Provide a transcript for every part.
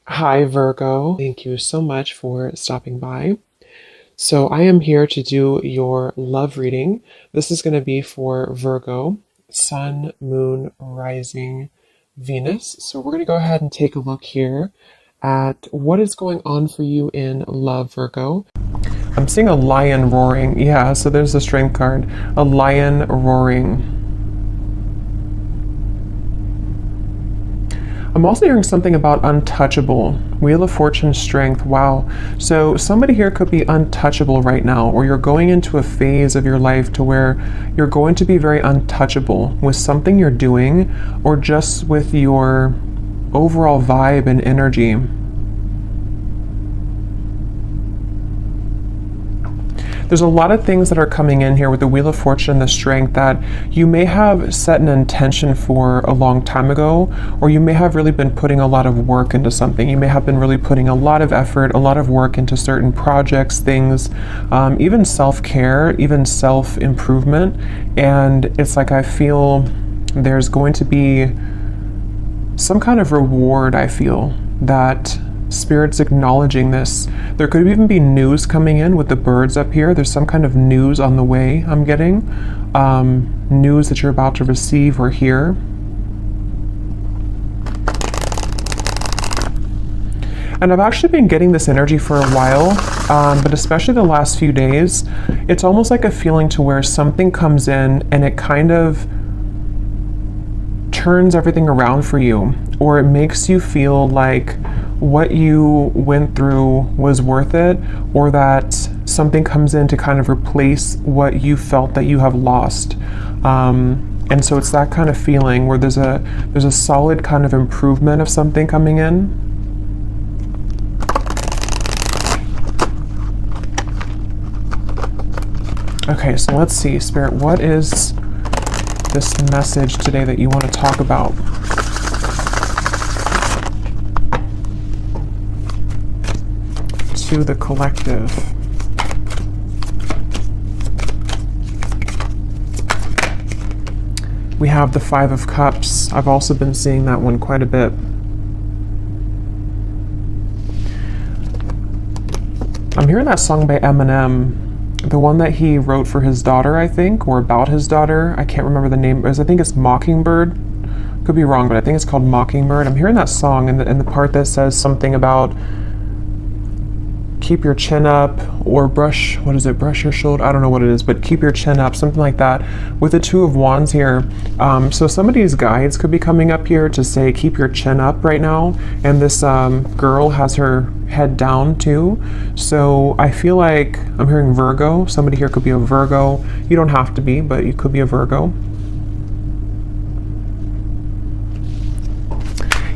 Hi, Virgo. Thank you so much for stopping by. So, I am here to do your love reading. This is going to be for Virgo, Sun, Moon, Rising, Venus. So, we're going to go ahead and take a look here at what is going on for you in love, Virgo. I'm seeing a lion roaring. Yeah, so there's the strength card. A lion roaring. I'm also hearing something about untouchable. Wheel of Fortune, strength. Wow. So somebody here could be untouchable right now, or you're going into a phase of your life to where you're going to be very untouchable with something you're doing or just with your overall vibe and energy. There's a lot of things that are coming in here with the Wheel of Fortune and the strength that you may have set an intention for a long time ago, or you may have really been putting a lot of work into something. You may have been really putting a lot of effort, a lot of work into certain projects, things, even self-care, even self-improvement. And it's like I feel there's going to be some kind of reward, I feel, that Spirit's acknowledging this. There could even be news coming in with the birds up here. There's some kind of news on the way I'm getting. News that you're about to receive or hear. And I've actually been getting this energy for a while, but especially the last few days, it's almost like a feeling to where something comes in and it kind of turns everything around for you, or it makes you feel like what you went through was worth it, or that something comes in to kind of replace what you felt that you have lost. And so it's that kind of feeling where there's a solid kind of improvement of something coming in. Okay, so let's see, Spirit, what is this message today that you want to talk about? To the collective. We have the Five of Cups. I've also been seeing that one quite a bit. I'm hearing that song by Eminem, the one that he wrote for his daughter, I think, or about his daughter. I can't remember the name. I think it's Mockingbird. Could be wrong, but I think it's called Mockingbird. I'm hearing that song and the part that says something about keep your chin up, or brush, what is it, brush your shoulder? I don't know what it is, but keep your chin up, something like that. With the Two of Wands here, so somebody's guides could be coming up here to say keep your chin up right now, and this girl has her head down too. So I feel like I'm hearing Virgo. Somebody here could be a Virgo. You don't have to be, but you could be a Virgo.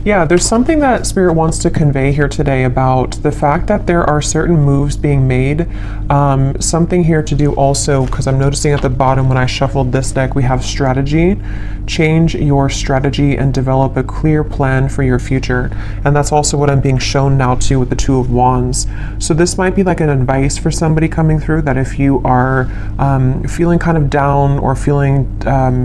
Yeah, there's something that Spirit wants to convey here today about the fact that there are certain moves being made. Something here to do also, because I'm noticing at the bottom when I shuffled this deck, we have strategy. Change your strategy and develop a clear plan for your future. And that's also what I'm being shown now too with the Two of Wands. So this might be like an advice for somebody coming through, that if you are feeling kind of down or feeling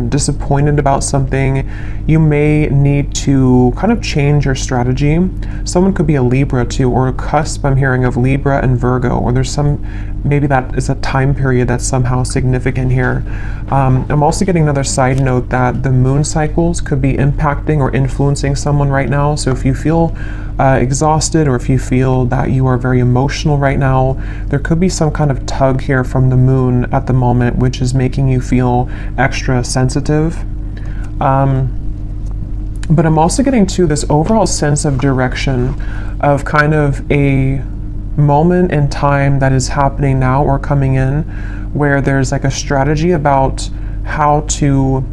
disappointed about something, you may need to kind of change your strategy. Someone could be a Libra too, or a cusp, I'm hearing, of Libra and Virgo, or there's maybe that is a time period that's somehow significant here. I'm also getting another side note that the moon cycles could be impacting or influencing someone right now. So if you feel exhausted, or if you feel that you are very emotional right now, there could be some kind of tug here from the moon at the moment, which is making you feel extra sensitive. But I'm also getting to this overall sense of direction, of kind of a moment in time that is happening now or coming in, where there's like a strategy about how to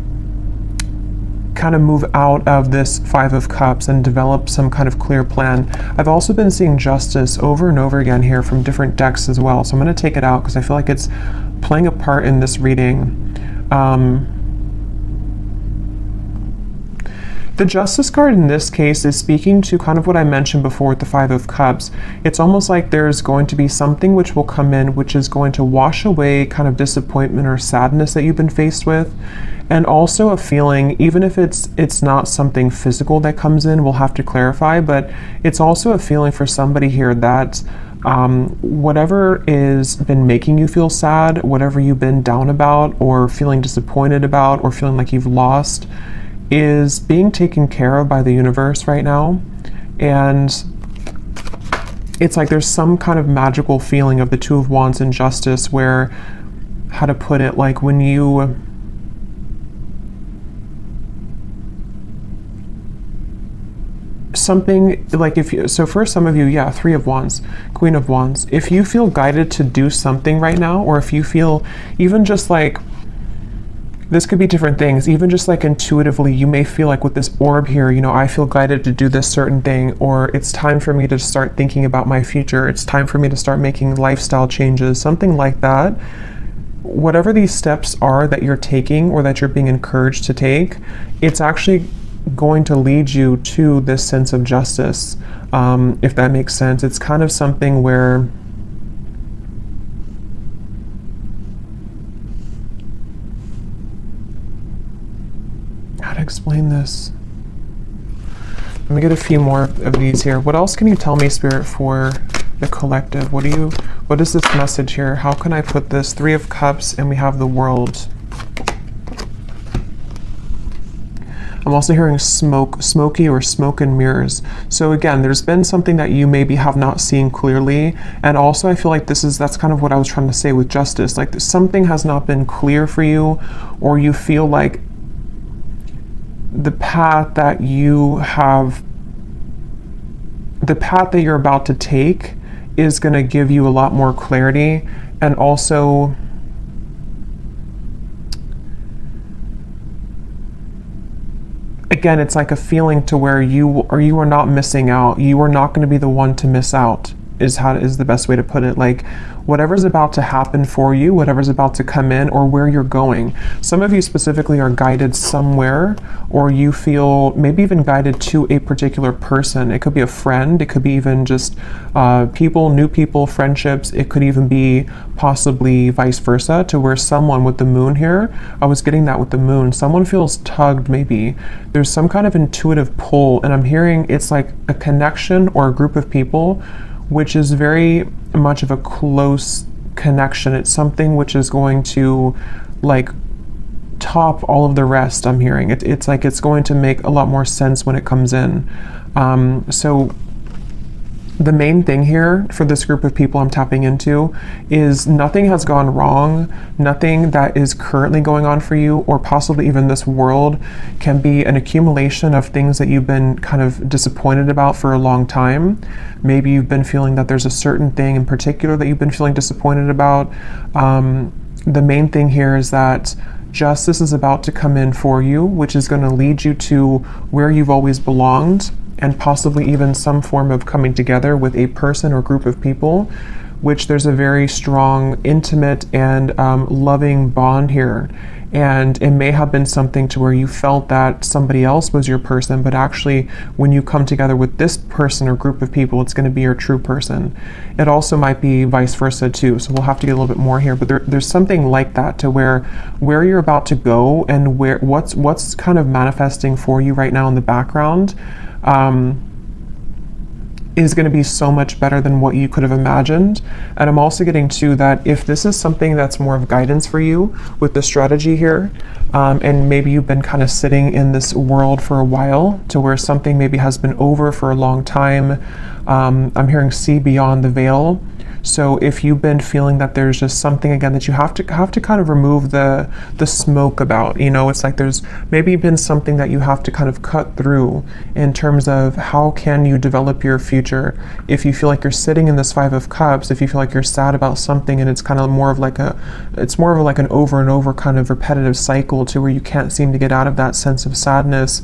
kind of move out of this Five of Cups and develop some kind of clear plan. I've also been seeing Justice over and over again here from different decks as well. So I'm going to take it out because I feel like it's playing a part in this reading. The Justice card in this case is speaking to kind of what I mentioned before with the Five of Cups. It's almost like there's going to be something which will come in which is going to wash away kind of disappointment or sadness that you've been faced with. And also a feeling, even if it's not something physical that comes in, we'll have to clarify, but it's also a feeling for somebody here that whatever is been making you feel sad, whatever you've been down about or feeling disappointed about or feeling like you've lost, is being taken care of by the universe right now. And it's like there's some kind of magical feeling of the Two of Wands and Justice where, how to put it, like when you something like if you, so for some of you, yeah, Three of Wands, Queen of Wands, if you feel guided to do something right now, or if you feel even just like, this could be different things, even just like intuitively, you may feel like with this orb here, you know, I feel guided to do this certain thing, or it's time for me to start thinking about my future. It's time for me to start making lifestyle changes, something like that. Whatever these steps are that you're taking or that you're being encouraged to take, it's actually going to lead you to this sense of justice, if that makes sense. It's kind of something where how to explain this? Let me get a few more of these here. What else can you tell me, Spirit, for the collective? What is this message here? How can I put this? Three of Cups, and we have the World. I'm also hearing smoky or smoke and mirrors. So again, there's been something that you maybe have not seen clearly. And also I feel like that's kind of what I was trying to say with Justice. Like something has not been clear for you, or you feel like the path that you're about to take is going to give you a lot more clarity. And also again, it's like a feeling to where you are not missing out. You are not going to be the one to miss out, is the best way to put it. Like whatever's about to happen for you, whatever's about to come in, or where you're going. Some of you specifically are guided somewhere, or you feel maybe even guided to a particular person. It could be a friend, it could be even just new people, friendships. It could even be possibly vice versa, to where someone with the moon here, I was getting that with the moon, someone feels tugged maybe. There's some kind of intuitive pull, and I'm hearing it's like a connection or a group of people which is very much of a close connection. It's something which is going to like top all of the rest. I'm hearing it's like it's going to make a lot more sense when it comes in. So the main thing here for this group of people I'm tapping into is nothing has gone wrong. Nothing that is currently going on for you, or possibly even this world, can be an accumulation of things that you've been kind of disappointed about for a long time. Maybe you've been feeling that there's a certain thing in particular that you've been feeling disappointed about. The main thing here is that justice is about to come in for you, which is going to lead you to where you've always belonged, and possibly even some form of coming together with a person or group of people, which there's a very strong, intimate, and loving bond here. And it may have been something to where you felt that somebody else was your person, but actually when you come together with this person or group of people, it's going to be your true person. It also might be vice versa too, so we'll have to get a little bit more here, but there's something like that, to where you're about to go and what's kind of manifesting for you right now in the background is going to be so much better than what you could have imagined. And I'm also getting to that if this is something that's more of guidance for you with the strategy here, and maybe you've been kind of sitting in this world for a while, to where something maybe has been over for a long time. I'm hearing see beyond the veil. So if you've been feeling that there's just something again that you have to kind of remove the smoke about, you know, it's like there's maybe been something that you have to kind of cut through in terms of how can you develop your future. If you feel like you're sitting in this Five of Cups, if you feel like you're sad about something and it's kind of more of like an over and over kind of repetitive cycle to where you can't seem to get out of that sense of sadness,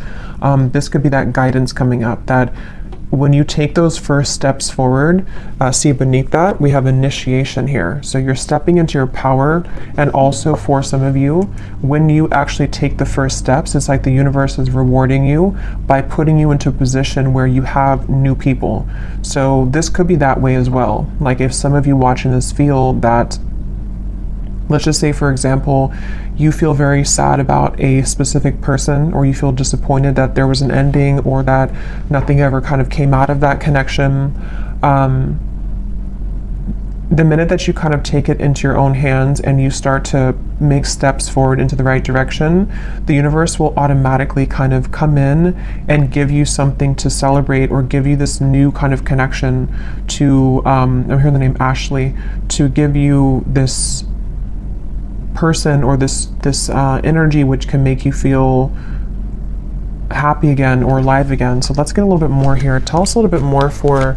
this could be that guidance coming up, that when you take those first steps forward, see beneath that, we have initiation here. So you're stepping into your power, and also for some of you, when you actually take the first steps, it's like the universe is rewarding you by putting you into a position where you have new people. So this could be that way as well. Like if some of you watching this feel that, let's just say, for example, you feel very sad about a specific person, or you feel disappointed that there was an ending, or that nothing ever kind of came out of that connection. The minute that you kind of take it into your own hands and you start to make steps forward into the right direction, the universe will automatically kind of come in and give you something to celebrate, or give you this new kind of connection to, I'm hearing the name Ashley, to give you this person or this energy which can make you feel happy again or alive again. So let's get a little bit more here. Tell us a little bit more for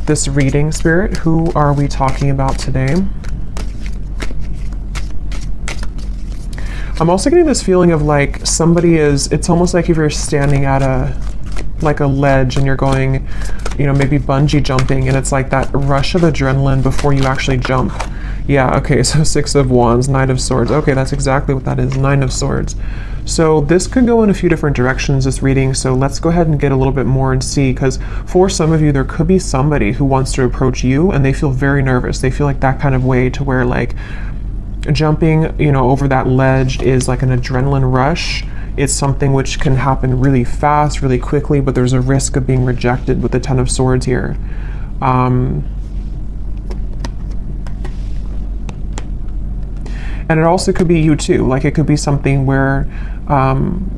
this reading, Spirit. Who are we talking about today? I'm also getting this feeling of like somebody is, it's almost like if you're standing at a ledge and you're going, maybe bungee jumping, and it's like that rush of adrenaline before you actually jump. Yeah, okay, so Six of Wands, Knight of Swords. Okay, that's exactly what that is, Nine of Swords. So this could go in a few different directions, this reading, so let's go ahead and get a little bit more and see, because for some of you, there could be somebody who wants to approach you and they feel very nervous. They feel like that kind of way to where like jumping, over that ledge is like an adrenaline rush. It's something which can happen really fast, really quickly, but there's a risk of being rejected with the Ten of Swords here. And it also could be you too. Like it could be something where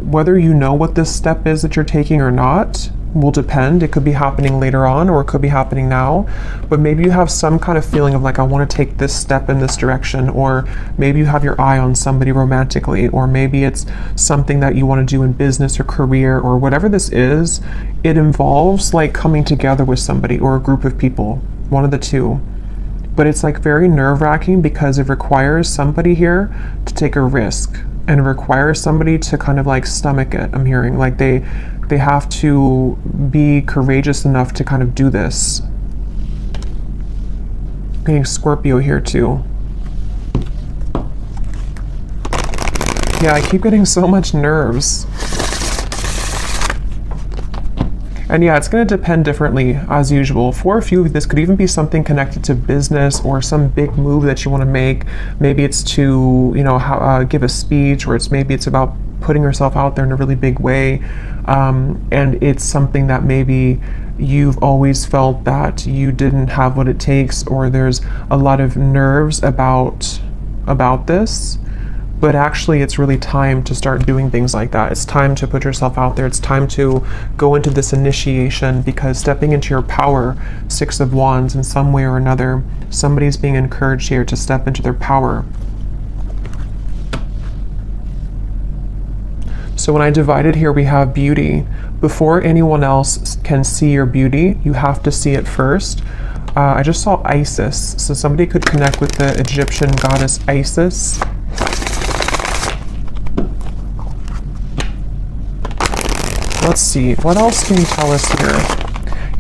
whether you know what this step is that you're taking or not will depend. It could be happening later on, or it could be happening now. But maybe you have some kind of feeling of like, I want to take this step in this direction, or maybe you have your eye on somebody romantically, or maybe it's something that you want to do in business or career, or whatever this is. It involves like coming together with somebody or a group of people, one of the two. But it's like very nerve-wracking because it requires somebody here to take a risk, and it requires somebody to kind of like stomach it. I'm hearing like they have to be courageous enough to kind of do this. I'm getting Scorpio here too. Yeah, I keep getting so much nerves. And yeah, it's going to depend differently as usual. For a few, this could even be something connected to business or some big move that you want to make. Maybe it's to, give a speech, or maybe it's about putting yourself out there in a really big way. And it's something that maybe you've always felt that you didn't have what it takes, or there's a lot of nerves about this. But actually, it's really time to start doing things like that. It's time to put yourself out there. It's time to go into this initiation, because stepping into your power, Six of Wands, in some way or another, somebody's being encouraged here to step into their power. So when I divided here, we have beauty. Before anyone else can see your beauty, you have to see it first. I just saw Isis. So somebody could connect with the Egyptian goddess Isis. Let's see, what else can you tell us here?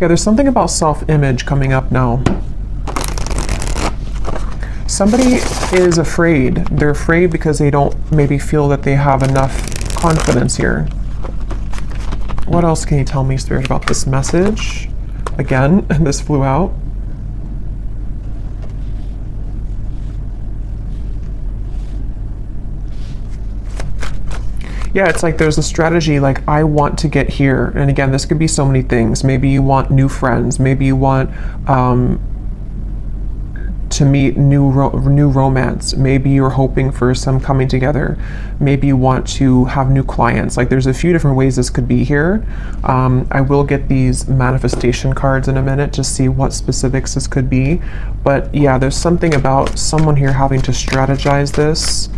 Yeah, there's something about self-image coming up now. Somebody is afraid. They're afraid because they don't maybe feel that they have enough confidence here. What else can you tell me, Spirit, about this message? Again, this flew out. Yeah, it's like there's a strategy, like I want to get here. And again, this could be so many things. Maybe you want new friends. Maybe you want to meet new romance. Maybe you're hoping for some coming together. Maybe you want to have new clients. Like there's a few different ways this could be here. I will get these manifestation cards in a minute to see what specifics this could be. But yeah, there's something about someone here having to strategize this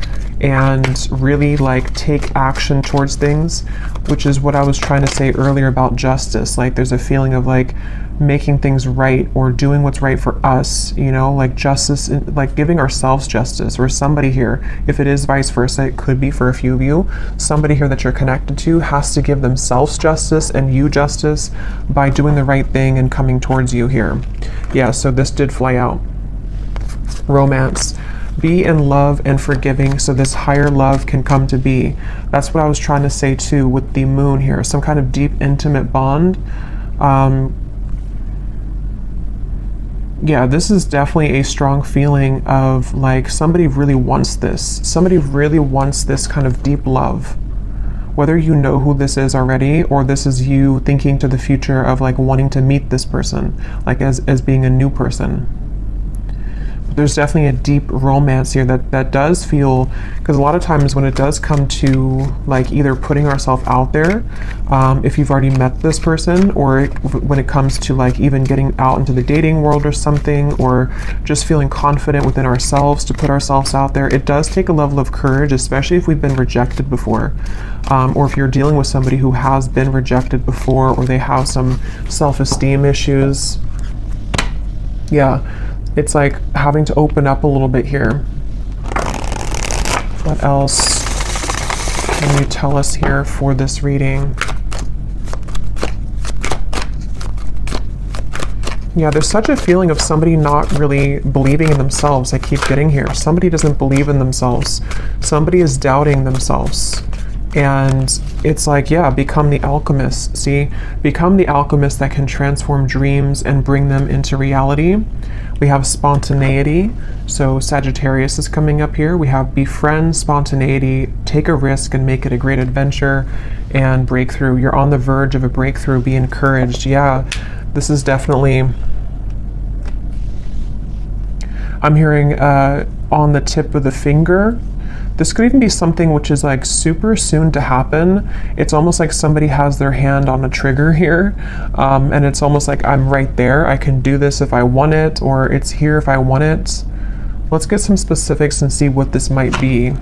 and really like take action towards things, which is what I was trying to say earlier about justice. Like there's a feeling of like making things right or doing what's right for us, you know, like justice, like giving ourselves justice, or somebody here, if it is vice versa, it could be for a few of you, somebody here that you're connected to has to give themselves justice and you justice by doing the right thing and coming towards you here. Yeah, so this did fly out. Romance. Be in love and forgiving so this higher love can come to be. That's what I was trying to say too with the moon here. Some kind of deep, intimate bond. Yeah, this is definitely a strong feeling of like somebody really wants this. Somebody really wants this kind of deep love. Whether you know who this is already, or this is you thinking to the future of like wanting to meet this person, like as being a new person. There's definitely a deep romance here that does feel, because a lot of times when it does come to like either putting ourselves out there, if you've already met this person, or when it comes to like even getting out into the dating world or something, or just feeling confident within ourselves to put ourselves out there, it does take a level of courage, especially if we've been rejected before, or if you're dealing with somebody who has been rejected before, or they have some self-esteem issues. Yeah. It's like having to open up a little bit here. What else can you tell us here for this reading? Yeah, there's such a feeling of somebody not really believing in themselves. I keep getting here. Somebody doesn't believe in themselves. Somebody is doubting themselves. And it's like, yeah, become the alchemist. See, become the alchemist that can transform dreams and bring them into reality. We have spontaneity, so Sagittarius is coming up here. We have befriend, spontaneity, take a risk and make it a great adventure, and breakthrough. You're on the verge of a breakthrough, be encouraged. Yeah, this is definitely, I'm hearing on the tip of the finger. This could even be something which is like super soon to happen. It's almost like somebody has their hand on a trigger here, and it's almost like I'm right there. I can do this if I want it, or it's here if I want it. Let's get some specifics and see what this might be.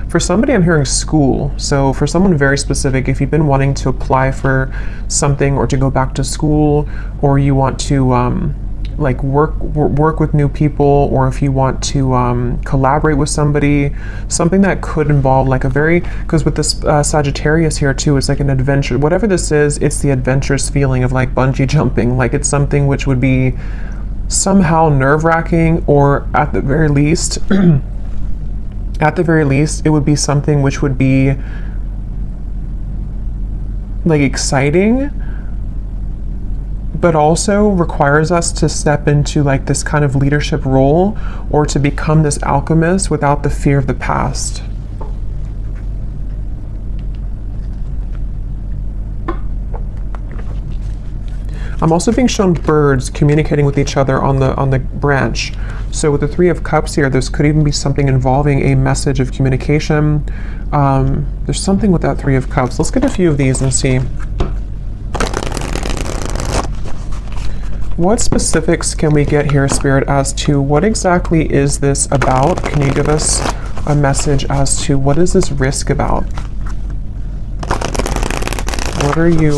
For somebody, I'm hearing school. So for someone very specific, if you've been wanting to apply for something or to go back to school, or you want to like work with new people, or if you want to collaborate with somebody, something that could involve like a very, because with this Sagittarius here too, it's like an adventure. Whatever this is, it's the adventurous feeling of like bungee jumping. Like it's something which would be somehow nerve-wracking, or at the very least it would be something which would be like exciting, but also requires us to step into like this kind of leadership role, or to become this alchemist without the fear of the past. I'm also being shown birds communicating with each other on the branch. So with the Three of Cups here, this could even be something involving a message of communication. There's something with that Three of Cups. Let's get a few of these and see. What specifics can we get here, Spirit, as to what exactly is this about? Can you give us a message as to what is this risk about? What are you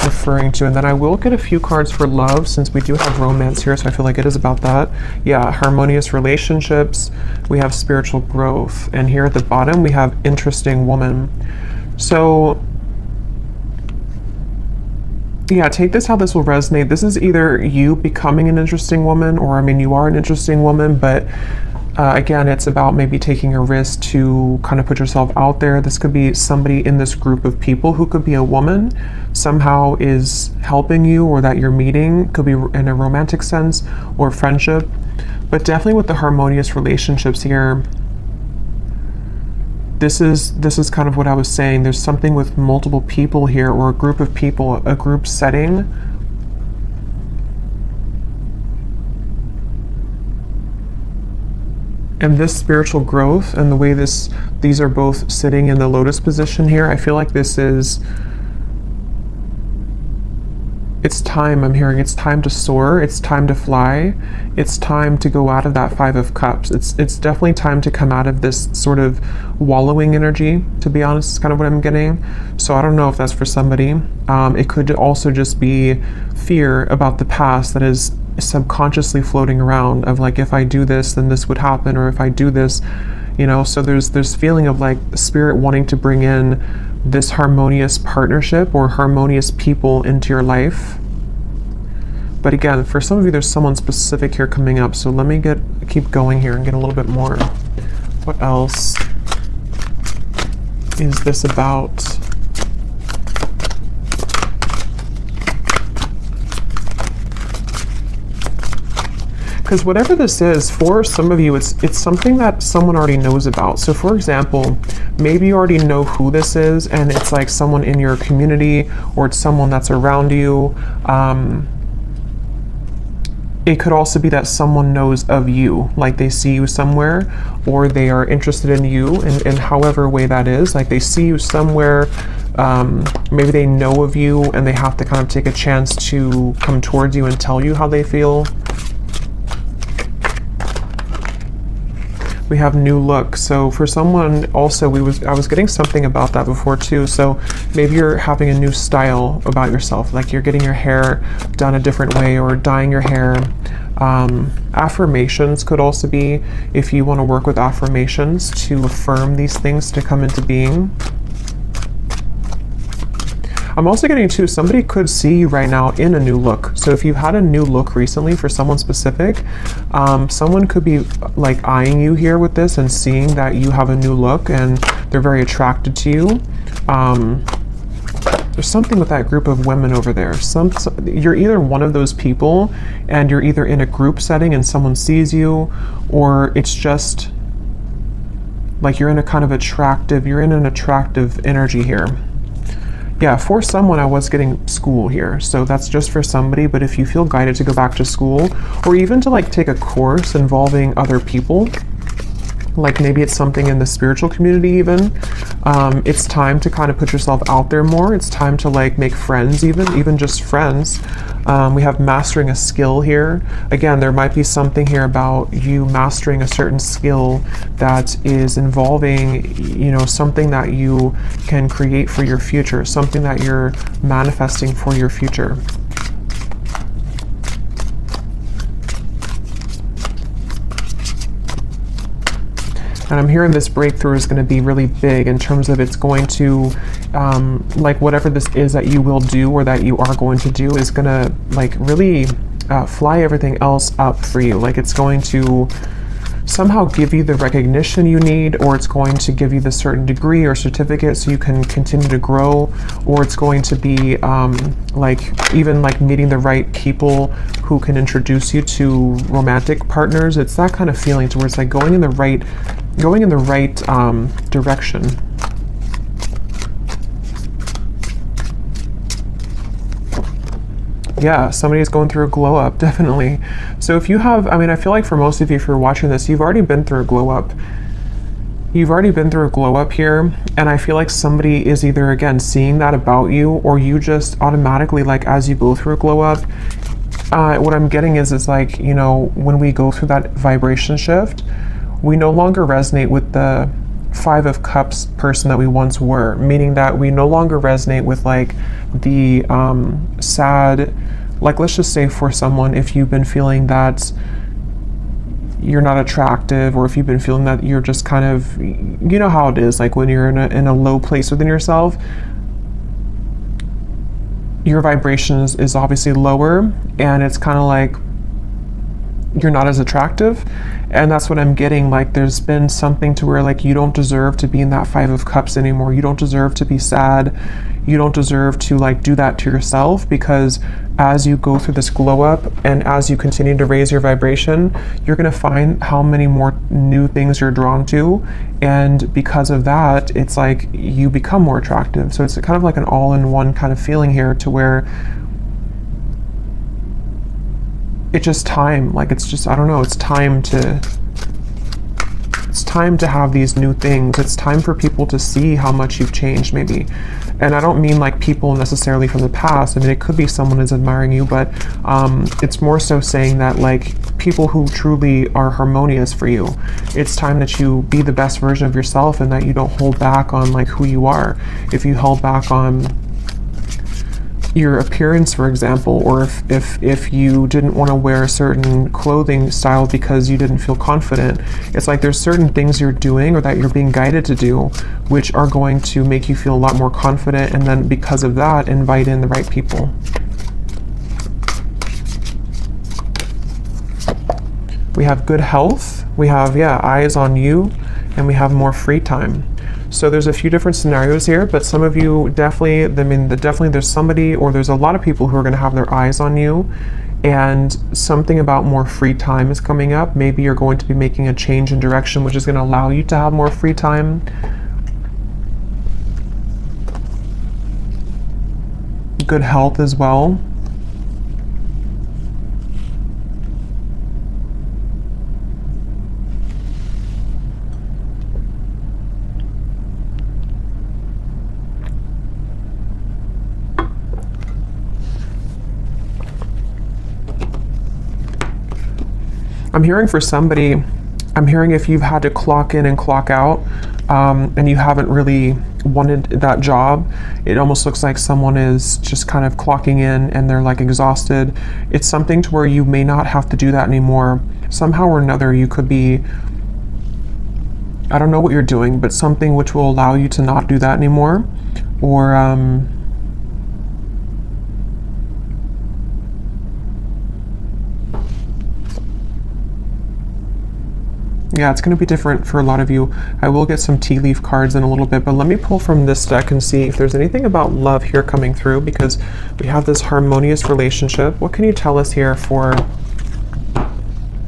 referring to? And then I will get a few cards for love, since we do have romance here, so I feel like it is about that. Yeah, harmonious relationships. We have spiritual growth. And here at the bottom, we have interesting woman. So yeah, take this how this will resonate. This is either you becoming an interesting woman, or I mean, you are an interesting woman, but again, it's about maybe taking a risk to kind of put yourself out there. This could be somebody in this group of people who could be a woman, somehow is helping you, or that you're meeting. Could be in a romantic sense or friendship, but definitely with the harmonious relationships here. This is kind of what I was saying. There's something with multiple people here, or a group of people, a group setting. And this spiritual growth and the way these are both sitting in the lotus position here, I feel like this is It's time, I'm hearing, it's time to soar, it's time to fly, it's time to go out of that Five of Cups. It's definitely time to come out of this sort of wallowing energy, to be honest, is kind of what I'm getting. So I don't know if that's for somebody. It could also just be fear about the past that is subconsciously floating around of like, if I do this, then this would happen, or if I do this, you know, so there's feeling of like spirit wanting to bring in this harmonious partnership or harmonious people into your life. But again, for some of you, there's someone specific here coming up. So let me keep going here and get a little bit more. What else is this about? Because whatever this is, for some of you, it's something that someone already knows about. So for example, maybe you already know who this is, and it's like someone in your community, or it's someone that's around you. It could also be that someone knows of you, like they see you somewhere, or they are interested in you in however way that is. Like they see you somewhere, maybe they know of you, and they have to kind of take a chance to come towards you and tell you how they feel. We have new look. So for someone also, I was getting something about that before too. So maybe you're having a new style about yourself, like you're getting your hair done a different way or dyeing your hair. Affirmations could also be, if you want to work with affirmations to affirm these things to come into being. I'm also getting too, somebody could see you right now in a new look. So if you've had a new look recently for someone specific, someone could be like eyeing you here with this and seeing that you have a new look and they're very attracted to you. There's something with that group of women over there. You're either one of those people and you're either in a group setting and someone sees you, or it's just like you're in a kind of attractive, you're in an attractive energy here. Yeah, for someone, I was getting school here, so that's just for somebody. But if you feel guided to go back to school, or even to like take a course involving other people, like maybe it's something in the spiritual community even, it's time to kind of put yourself out there more. It's time to like make friends, even just friends. We have mastering a skill here. Again, there might be something here about you mastering a certain skill that is involving, you know, something that you can create for your future, something that you're manifesting for your future. And I'm hearing this breakthrough is going to be really big in terms of it's going to, like whatever this is that you will do or that you are going to do is going to like really fly everything else up for you. Like it's going to somehow give you the recognition you need, or it's going to give you the certain degree or certificate so you can continue to grow, or it's going to be like even like meeting the right people who can introduce you to romantic partners. It's that kind of feeling to where it's like going in the right direction. Yeah, somebody's going through a glow up, definitely. So if you have, I mean, I feel like for most of you, if you're watching this, you've already been through a glow up. You've already been through a glow up here, and I feel like somebody is either, again, seeing that about you, or you just automatically, like, as you go through a glow up, what I'm getting is like, you know, when we go through that vibration shift, we no longer resonate with the Five of Cups person that we once were, meaning that we no longer resonate with like the sad, like let's just say for someone, if you've been feeling that you're not attractive, or if you've been feeling that you're just kind of, you know how it is, like when you're in a low place within yourself, your vibration is obviously lower, and it's kind of like you're not as attractive. And that's what I'm getting, like there's been something to where like you don't deserve to be in that Five of Cups anymore. You don't deserve to be sad. You don't deserve to like do that to yourself, because as you go through this glow up and as you continue to raise your vibration, you're going to find how many more new things you're drawn to, and because of that, it's like you become more attractive. So it's kind of like an all-in-one kind of feeling here, to where it's just time, like it's just, I don't know, it's time to have these new things. It's time for people to see how much you've changed maybe. and I don't mean like people necessarily from the past. I mean, it could be someone is admiring you, but it's more so saying that like people who truly are harmonious for you, it's time that you be the best version of yourself and that you don't hold back on like who you are. If you held back on your appearance, for example, or if you didn't want to wear a certain clothing style because you didn't feel confident, it's like there's certain things you're doing or that you're being guided to do which are going to make you feel a lot more confident, and then because of that invite in the right people. We have good health, we have eyes on you, and we have more free time. So there's a few different scenarios here, but some of you definitely, definitely there's somebody, or there's a lot of people who are going to have their eyes on you, and something about more free time is coming up. Maybe you're going to be making a change in direction, which is going to allow you to have more free time. Good health as well. I'm hearing for somebody, I'm hearing if you've had to clock in and clock out, and you haven't really wanted that job, it almost looks like someone is just kind of clocking in and they're like exhausted. It's something to where you may not have to do that anymore. Somehow or another, you could be, I don't know what you're doing, but something which will allow you to not do that anymore. Or, yeah, it's going to be different for a lot of you. I will get some tea leaf cards in a little bit, but let me pull from this deck and see if there's anything about love here coming through, because we have this harmonious relationship. What can you tell us here for...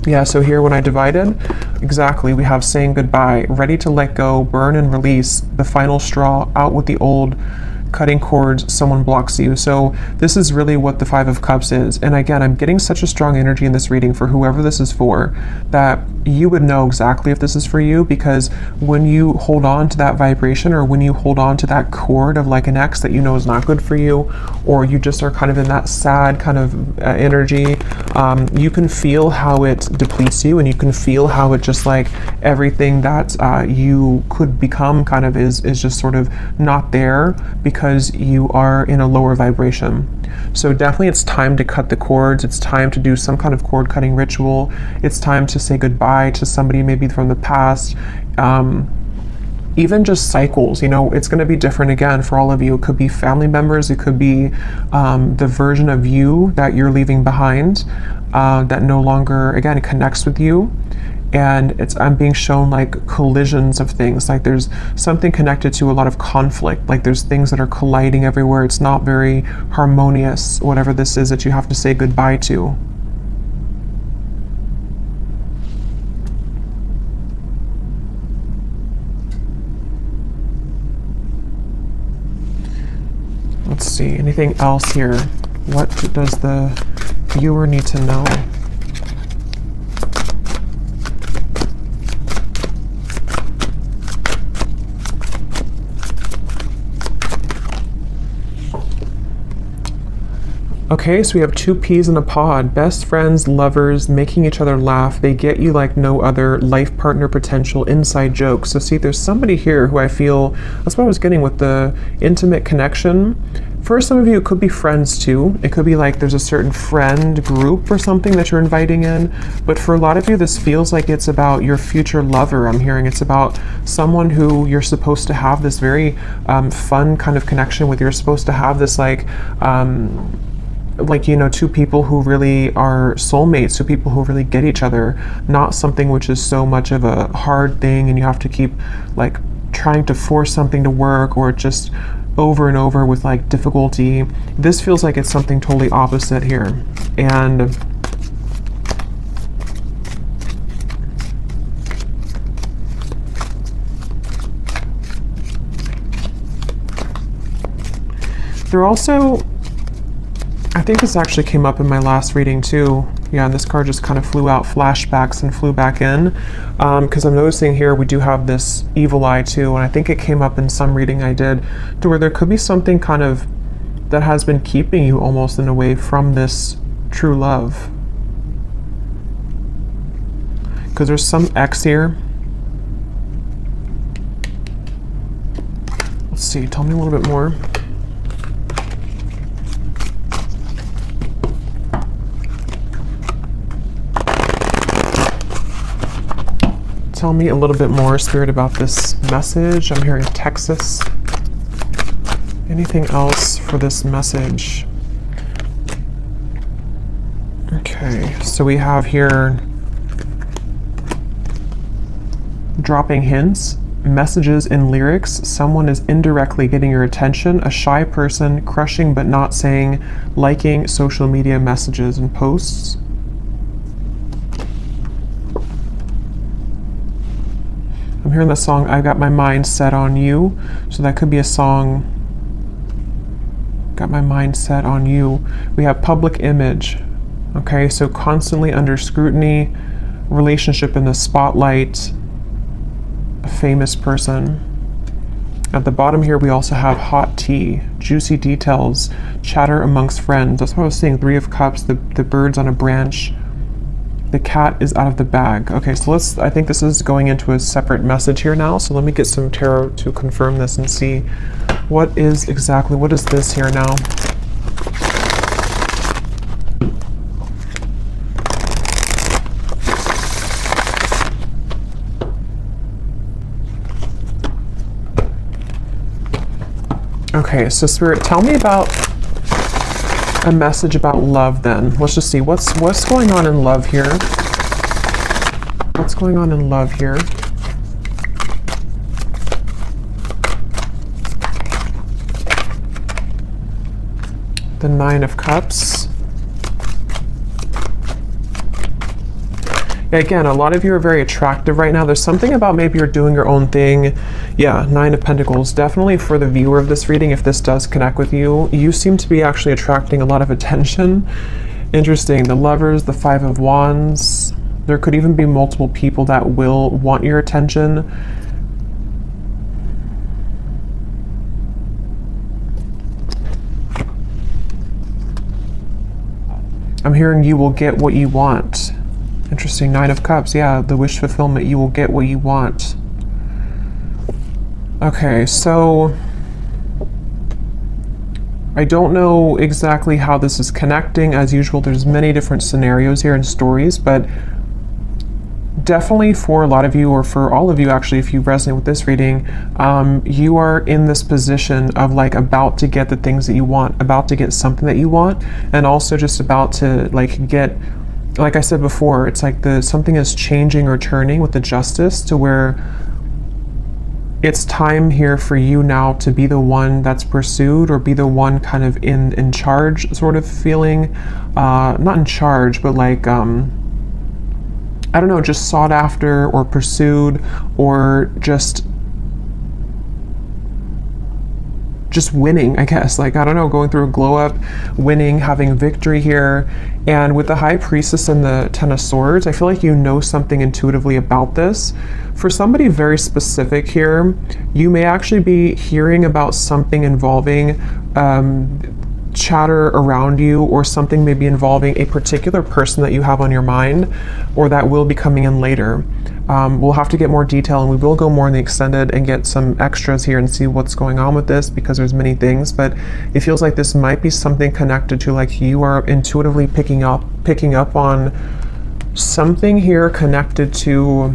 Yeah, so here when I divided, exactly, we have saying goodbye, ready to let go, burn and release, the final straw, out with the old, cutting cords, someone blocks you. So this is really what the Five of Cups is. And again, I'm getting such a strong energy in this reading for whoever this is for, that you would know exactly if this is for you, because when you hold on to that vibration, or when you hold on to that cord of like an ex that you know is not good for you, or you just are kind of in that sad kind of energy, you can feel how it depletes you, and you can feel how it just like everything that you could become kind of is just sort of not there, because you are in a lower vibration. So definitely it's time to cut the cords. It's time to do some kind of cord cutting ritual. It's time to say goodbye to somebody maybe from the past. Even just cycles, you know, it's going to be different again for all of you. It could be family members. It could be the version of you that you're leaving behind that no longer, again, connects with you. And I'm being shown like collisions of things, like there's something connected to a lot of conflict, like there's things that are colliding everywhere. It's not very harmonious, whatever this is that you have to say goodbye to. Let's see, anything else here? What does the viewer need to know? Okay, so we have two peas in a pod. Best friends, lovers, making each other laugh. They get you like no other. Life partner potential, inside jokes. So see, there's somebody here who I feel, that's what I was getting with the intimate connection. For some of you, it could be friends too. It could be like there's a certain friend group or something that you're inviting in. But for a lot of you, this feels like it's about your future lover. I'm hearing it's about someone who you're supposed to have this very fun kind of connection with. You're supposed to have this like, you know, two people who really are soulmates, two people who really get each other, not something which is so much of a hard thing and you have to keep like trying to force something to work, or just over and over with like difficulty. This feels like it's something totally opposite here. And they're also, I think this actually came up in my last reading too. Yeah, and this card just kind of flew out, flashbacks, and flew back in. Because I'm noticing here we do have this evil eye too, and I think it came up in some reading I did, to where there could be something kind of that has been keeping you almost in a way from this true love. Because there's some X here. Let's see, tell me a little bit more. Tell me a little bit more, Spirit, about this message. I'm hearing Texas. Anything else for this message? Okay, so we have here dropping hints, messages in lyrics. Someone is indirectly getting your attention. A shy person, crushing but not saying, liking social media messages and posts. I'm hearing the song, I Got My Mind Set on You. So that could be a song, Got My Mind Set on You. We have public image. Okay, so constantly under scrutiny, relationship in the spotlight, a famous person. At the bottom here, we also have hot tea, juicy details, chatter amongst friends. That's what I was saying, 3 of Cups, the birds on a branch. The cat is out of the bag. Okay, so I think this is going into a separate message here now. So let me get some tarot to confirm this and see what is this here now? Okay, so Spirit, tell me about a message about love then. Let's just see, what's going on in love here? What's going on in love here? The 9 of Cups. Yeah, again, a lot of you are very attractive right now. There's something about maybe you're doing your own thing. Yeah, 9 of Pentacles. Definitely for the viewer of this reading, if this does connect with you, you seem to be actually attracting a lot of attention. Interesting. The Lovers, the 5 of Wands. There could even be multiple people that will want your attention. I'm hearing you will get what you want. Interesting. 9 of Cups. Yeah, the wish fulfillment. You will get what you want. Okay, so I don't know exactly how this is connecting. As usual, there's many different scenarios here and stories, but definitely for a lot of you, or for all of you actually, if you resonate with this reading, you are in this position of like about to get the things that you want, about to get something that you want, and also just about to like get, like I said before, it's like something is changing or turning with the Justice to where it's time here for you now to be the one that's pursued, or be the one kind of in charge sort of feeling, not in charge, but like, I don't know, just sought after or pursued, or just winning, I guess. Like, I don't know, going through a glow up, winning, having victory here. And with the High Priestess and the 10 of Swords, I feel like you know something intuitively about this. For somebody very specific here, you may actually be hearing about something involving chatter around you, or something maybe involving a particular person that you have on your mind, or that will be coming in later. We'll have to get more detail, and we will go more in the extended and get some extras here and see what's going on with this, because there's many things, but it feels like this might be something connected to, like, you are intuitively picking up on something here connected to,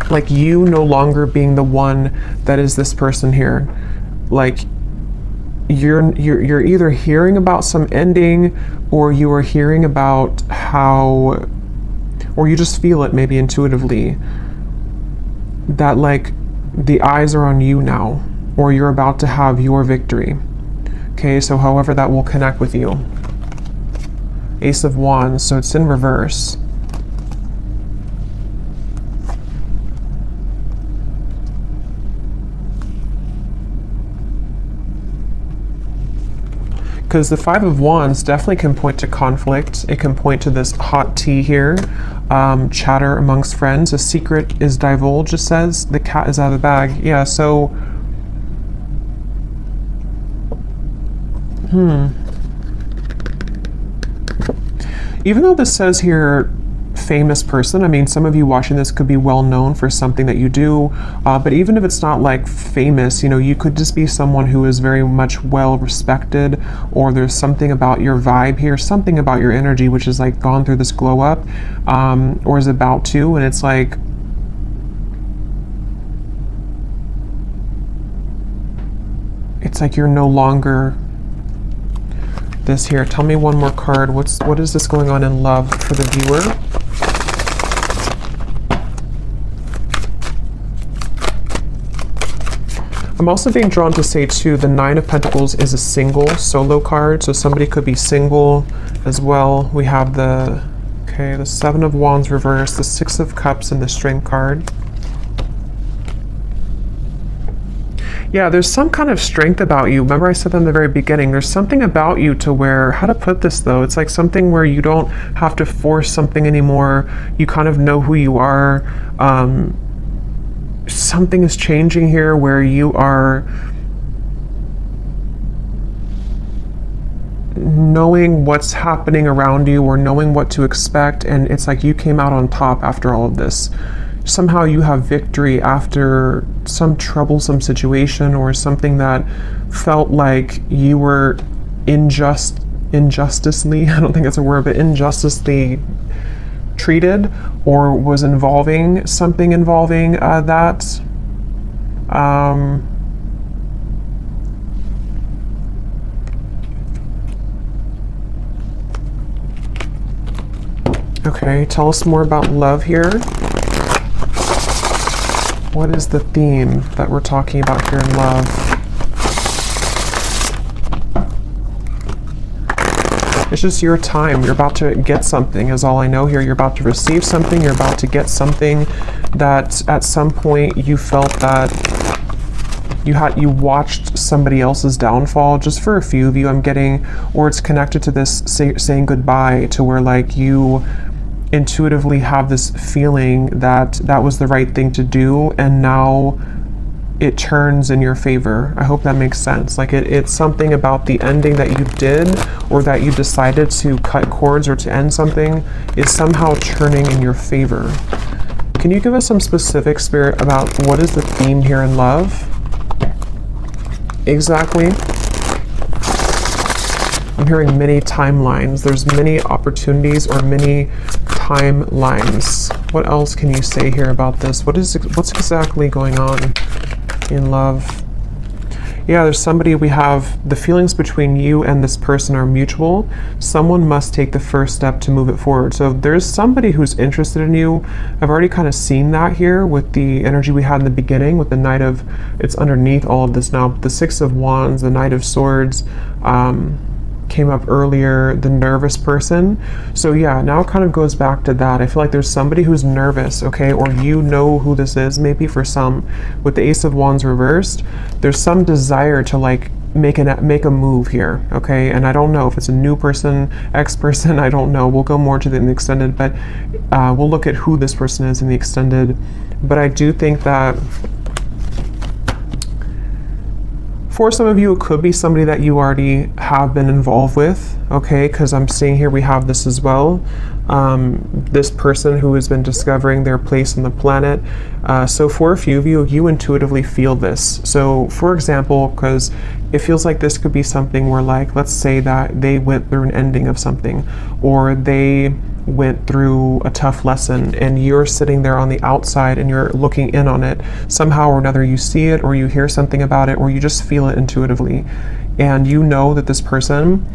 like, you no longer being the one that is this person here. Like, you're either hearing about some ending, or you are hearing about how, or you just feel it maybe intuitively, that like the eyes are on you now, or you're about to have your victory. Okay, so however that will connect with you. Ace of Wands, so it's in reverse. because the Five of Wands definitely can point to conflict. It can point to this hot tea here, chatter amongst friends. A secret is divulged, it says. The cat is out of the bag. Yeah, so... Even though this says here, famous person, I mean, some of you watching this could be well known for something that you do, but even if it's not like famous, you know, you could just be someone who is very much well respected, or there's something about your vibe here, something about your energy which is like gone through this glow up, or is about to, and it's like you're no longer this here. Tell me one more card. What is this going on in love for the viewer? I'm also being drawn to say too, the Nine of Pentacles is a single solo card, so somebody could be single as well. We have the Seven of Wands reversed, the Six of Cups, and the Strength card. Yeah, there's some kind of strength about you. Remember I said that in the very beginning, there's something about you to where, how to put this though, it's like something where you don't have to force something anymore. You kind of know who you are. Something is changing here where you are knowing what's happening around you, or knowing what to expect, and it's like you came out on top after all of this. Somehow you have victory after some troublesome situation, or something that felt like you were injusticely, I don't think it's a word, but injusticely treated, or was involving something involving that. Okay, tell us more about love here. What is the theme that we're talking about here in love? It's just your time. You're about to get something is all I know here. You're about to receive something. You're about to get something that at some point you felt that you watched somebody else's downfall. Just for a few of you, I'm getting, or it's connected to this saying goodbye, to where like you intuitively have this feeling that that was the right thing to do, and now it turns in your favor. I hope that makes sense. Like it's something about the ending that you did, or that you decided to cut cords or to end something, is somehow turning in your favor. Can you give us some specific, Spirit, about what is the theme here in love? Exactly. I'm hearing many timelines. There's many opportunities, or many timelines. What else can you say here about this? What's exactly going on in love? Yeah, there's somebody, we have the feelings between you and this person are mutual. Someone must take the first step to move it forward. So there's somebody who's interested in you. I've already kind of seen that here with the energy we had in the beginning with the Knight of, it's underneath all of this now, the Six of Wands, the Knight of Swords, came up earlier, the nervous person. So yeah, now it kind of goes back to that. I feel like there's somebody who's nervous, okay, or you know who this is, maybe for some. With the Ace of Wands reversed, there's some desire to like make a move here, okay? And I don't know if it's a new person, ex-person, I don't know. We'll go more to the extended, but we'll look at who this person is in the extended. But I do think that for some of you, it could be somebody that you already have been involved with, okay? Because I'm seeing here we have this as well. This person who has been discovering their place on the planet. So for a few of you, you intuitively feel this. So for example, because it feels like this could be something where, like, let's say that they went through an ending of something, or they went through a tough lesson, and you're sitting there on the outside and you're looking in on it. Somehow or another you see it, or you hear something about it, or you just feel it intuitively, and you know that this person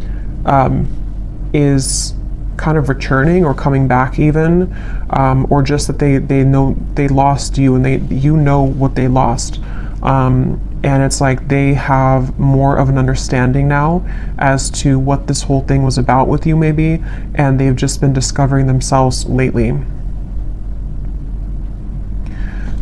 is kind of returning or coming back even, or just that they know they lost you, and you know what they lost. And it's like they have more of an understanding now as to what this whole thing was about with you maybe, and they've just been discovering themselves lately.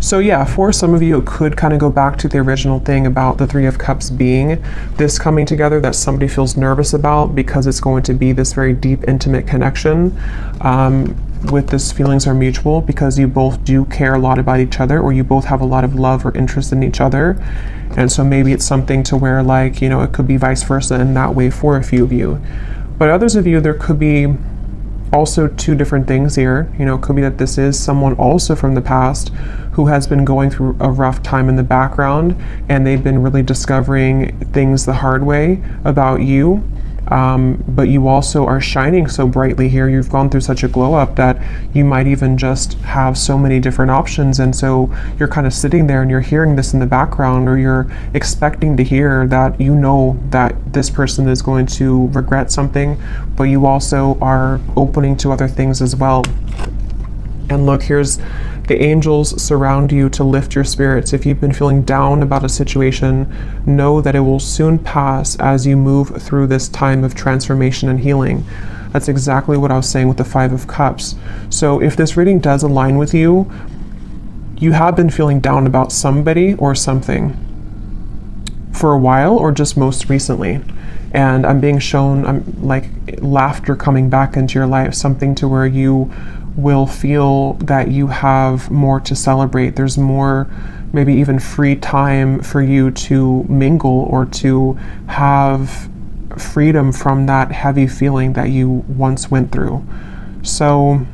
So yeah, for some of you, it could kind of go back to the original thing about the Three of Cups being this coming together that somebody feels nervous about, because it's going to be this very deep, intimate connection. With this, feelings are mutual because you both do care a lot about each other, or you both have a lot of love or interest in each other. And so maybe it's something to where, like, you know, it could be vice versa in that way for a few of you. But others of you, there could be also two different things here. You know, it could be that this is someone also from the past who has been going through a rough time in the background, and they've been really discovering things the hard way about you. But you also are shining so brightly here. You've gone through such a glow up that you might even just have so many different options. And so you're kind of sitting there and you're hearing this in the background, or you're expecting to hear that, you know, that this person is going to regret something, but you also are opening to other things as well. And look, here's the angels surround you to lift your spirits. If you've been feeling down about a situation, know that it will soon pass as you move through this time of transformation and healing. That's exactly what I was saying with the Five of Cups. So if this reading does align with you, you have been feeling down about somebody or something for a while, or just most recently. And I'm being shown, like, laughter coming back into your life, something to where you will feel that you have more to celebrate. There's more, maybe even free time for you to mingle or to have freedom from that heavy feeling that you once went through. So,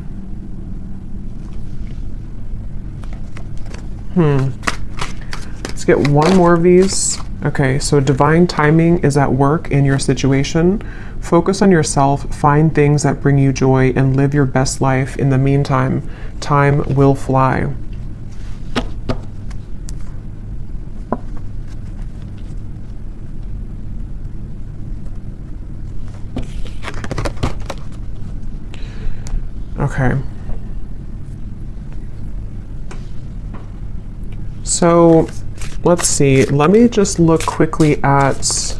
let's get one more of these. Okay, so divine timing is at work in your situation. Focus on yourself, find things that bring you joy, and live your best life. In the meantime, time will fly. Okay. So, let's see. Let me just look quickly at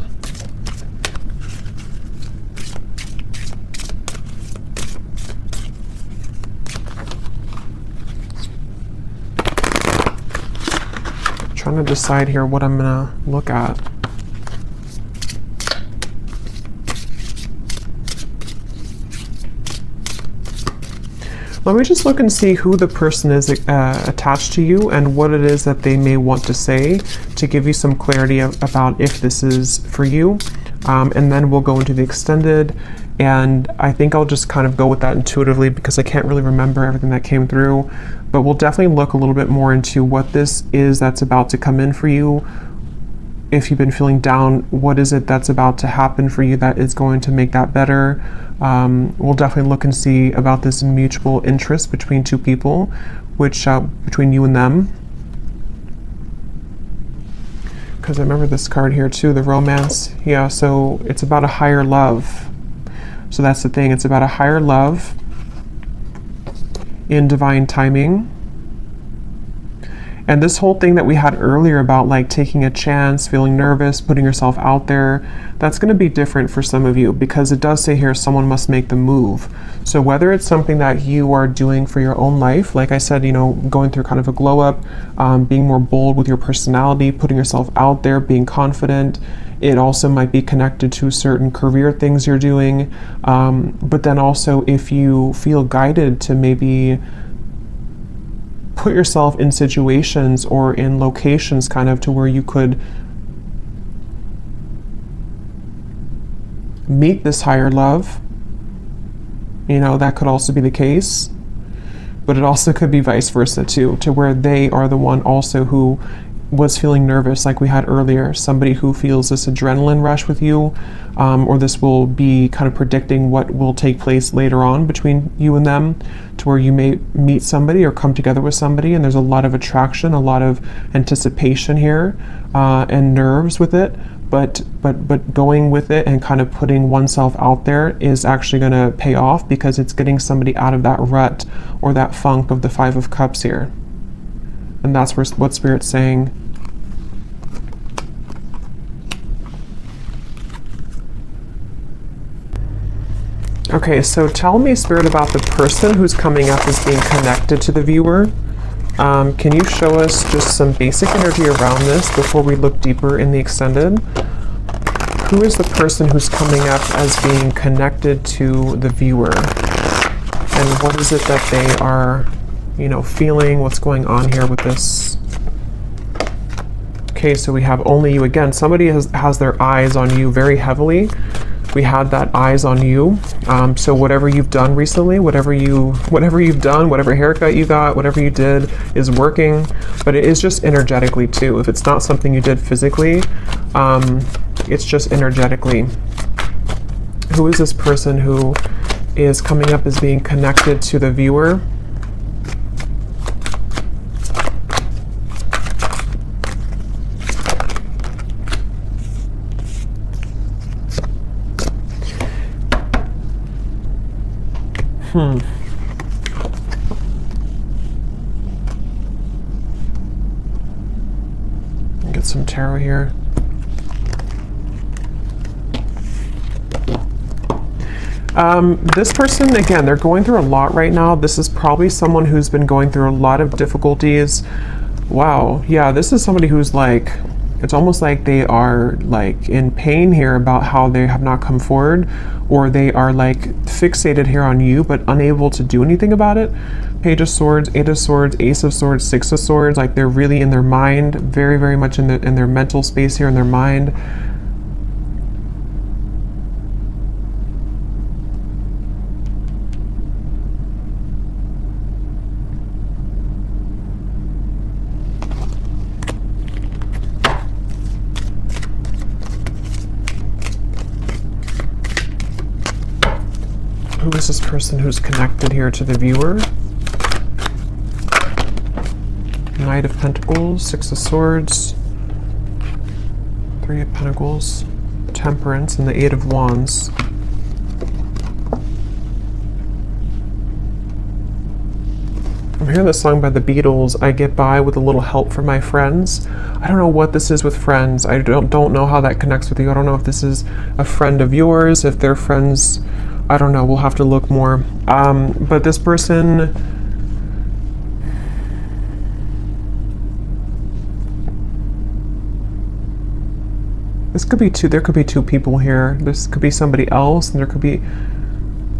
trying to decide here what I'm gonna look at. Let me just look and see who the person is attached to you, and what it is that they may want to say, to give you some clarity about if this is for you. And then we'll go into the extended, and I think I'll just kind of go with that intuitively because I can't really remember everything that came through. But we'll definitely look a little bit more into what this is that's about to come in for you. If you've been feeling down, what is it that's about to happen for you that is going to make that better? We'll definitely look and see about this mutual interest between two people, which between you and them. Because I remember this card here too, the romance. Yeah, so it's about a higher love. So that's the thing, it's about a higher love in divine timing. And this whole thing that we had earlier about, like, taking a chance, feeling nervous, putting yourself out there, that's going to be different for some of you, because it does say here someone must make the move. So whether it's something that you are doing for your own life, like I said, you know, going through kind of a glow up, being more bold with your personality, putting yourself out there, being confident. It also might be connected to certain career things you're doing. But then also, if you feel guided to maybe put yourself in situations or in locations kind of to where you could meet this higher love, you know, that could also be the case. But it also could be vice versa too, to where they are the one also who was feeling nervous, like we had earlier, somebody who feels this adrenaline rush with you, or this will be kind of predicting what will take place later on between you and them, to where you may meet somebody or come together with somebody, and there's a lot of attraction, a lot of anticipation here, and nerves with it. But going with it and kind of putting oneself out there is actually going to pay off, because it's getting somebody out of that rut or that funk of the Five of Cups here. And that's what Spirit's saying. Okay, so tell me, Spirit, about the person who's coming up as being connected to the viewer. Can you show us just some basic energy around this before we look deeper in the extended? Who is the person who's coming up as being connected to the viewer? And what is it that they are, you know, feeling? What's going on here with this? Okay, so we have only you again. Somebody has their eyes on you very heavily. We had that eyes on you. So whatever you've done recently, whatever you've done, whatever haircut you got, whatever you did is working, but it is just energetically too. If it's not something you did physically, it's just energetically. Who is this person who is coming up as being connected to the viewer? Get some tarot here. This person, again, they're going through a lot right now. This is probably someone who's been going through a lot of difficulties. Wow, yeah, this is somebody who's like, it's almost like they are like in pain here about how they have not come forward, or they are like fixated here on you but unable to do anything about it. Page of Swords, Eight of Swords, Ace of Swords, Six of Swords, like they're really in their mind, very, very much in their mental space here in their mind. Who is this person who's connected here to the viewer? Knight of Pentacles, Six of Swords, Three of Pentacles, Temperance, and the Eight of Wands. I'm hearing this song by the Beatles, I Get By With a Little Help from My Friends. I don't know what this is with friends. I don't know how that connects with you. I don't know if this is a friend of yours, if they're friends. I don't know, we'll have to look more. But this person, this could be two, there could be two people here. This could be somebody else, and there could be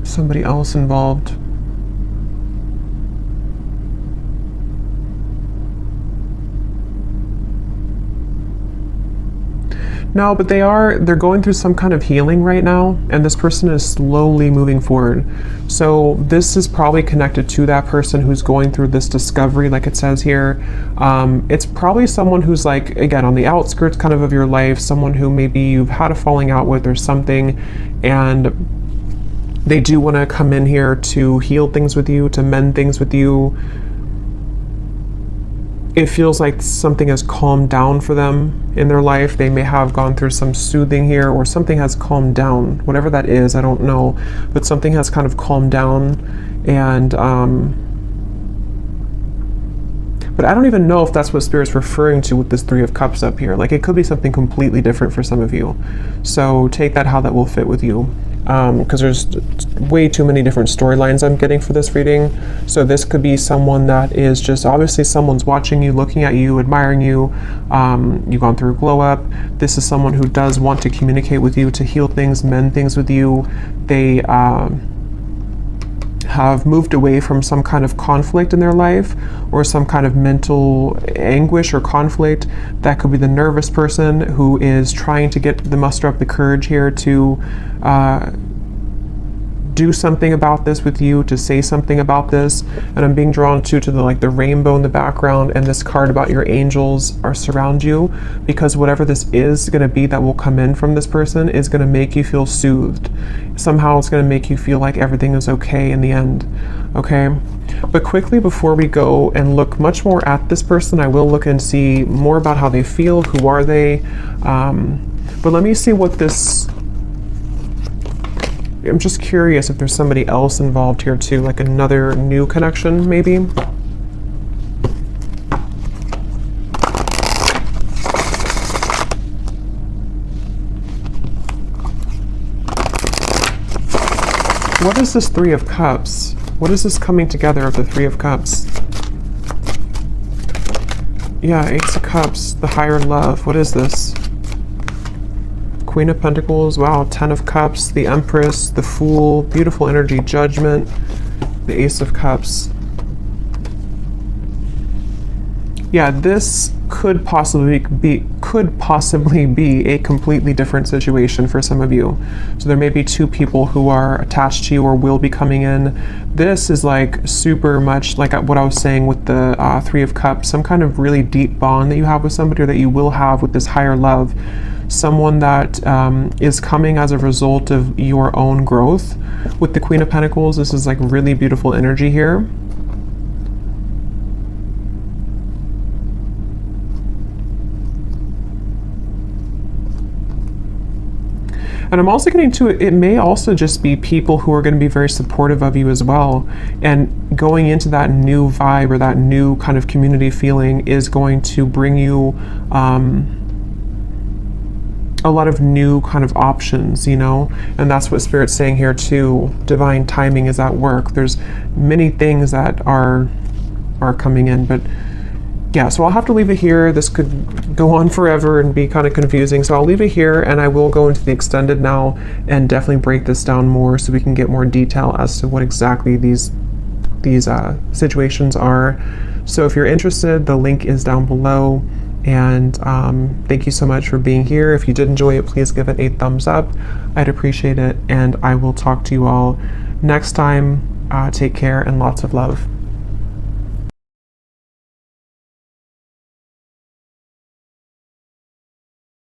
somebody else involved. No, but they're going through some kind of healing right now, and this person is slowly moving forward. So this is probably connected to that person who's going through this discovery, like it says here. It's probably someone who's like, again, on the outskirts kind of your life, someone who maybe you've had a falling out with or something, and they do want to come in here to heal things with you, to mend things with you. It feels like something has calmed down for them in their life. They may have gone through some soothing here, or something has calmed down. Whatever that is, I don't know. But something has kind of calmed down. And, but I don't even know if that's what Spirit's referring to with this Three of Cups up here. Like, it could be something completely different for some of you. So take that how that will fit with you. Because there's way too many different storylines I'm getting for this reading. So this could be someone that is just, obviously someone's watching you, looking at you, admiring you. You've gone through a glow up. This is someone who does want to communicate with you, to heal things, mend things with you. They have moved away from some kind of conflict in their life, or some kind of mental anguish or conflict. That could be the nervous person who is trying to muster up the courage here to do something about this with you, to say something about this. And I'm being drawn to the rainbow in the background, and this card about your angels are surround you, because whatever this is going to be that will come in from this person is going to make you feel soothed. Somehow it's going to make you feel like everything is okay in the end. Okay, but quickly before we go and look much more at this person, I will look and see more about how they feel. Who are they? But let me see what this, I'm just curious if there's somebody else involved here too, like another new connection maybe. What is this Three of Cups? What is this coming together of the Three of Cups? Yeah, Ace of Cups, the higher love. What is this? Queen of Pentacles, wow, 10 of Cups, the Empress, the Fool, beautiful energy, Judgment, the Ace of Cups. Yeah, this could possibly be a completely different situation for some of you. So there may be two people who are attached to you or will be coming in. This is like super much like what I was saying with the Three of Cups, some kind of really deep bond that you have with somebody or that you will have with this higher love. Someone that is coming as a result of your own growth. With the Queen of Pentacles, this is like really beautiful energy here. And I'm also getting to it may also just be people who are going to be very supportive of you as well. And going into that new vibe or that new kind of community feeling is going to bring you a lot of new kind of options, you know, and that's what Spirit's saying here too. Divine timing is at work. There's many things that are coming in, but yeah, so I'll have to leave it here. This could go on forever and be kind of confusing, so I'll leave it here, and I will go into the extended now and definitely break this down more so we can get more detail as to what exactly these situations are. So if you're interested, the link is down below. And thank you so much for being here. If you did enjoy it, please give it a thumbs up. I'd appreciate it. And I will talk to you all next time. Take care and lots of love.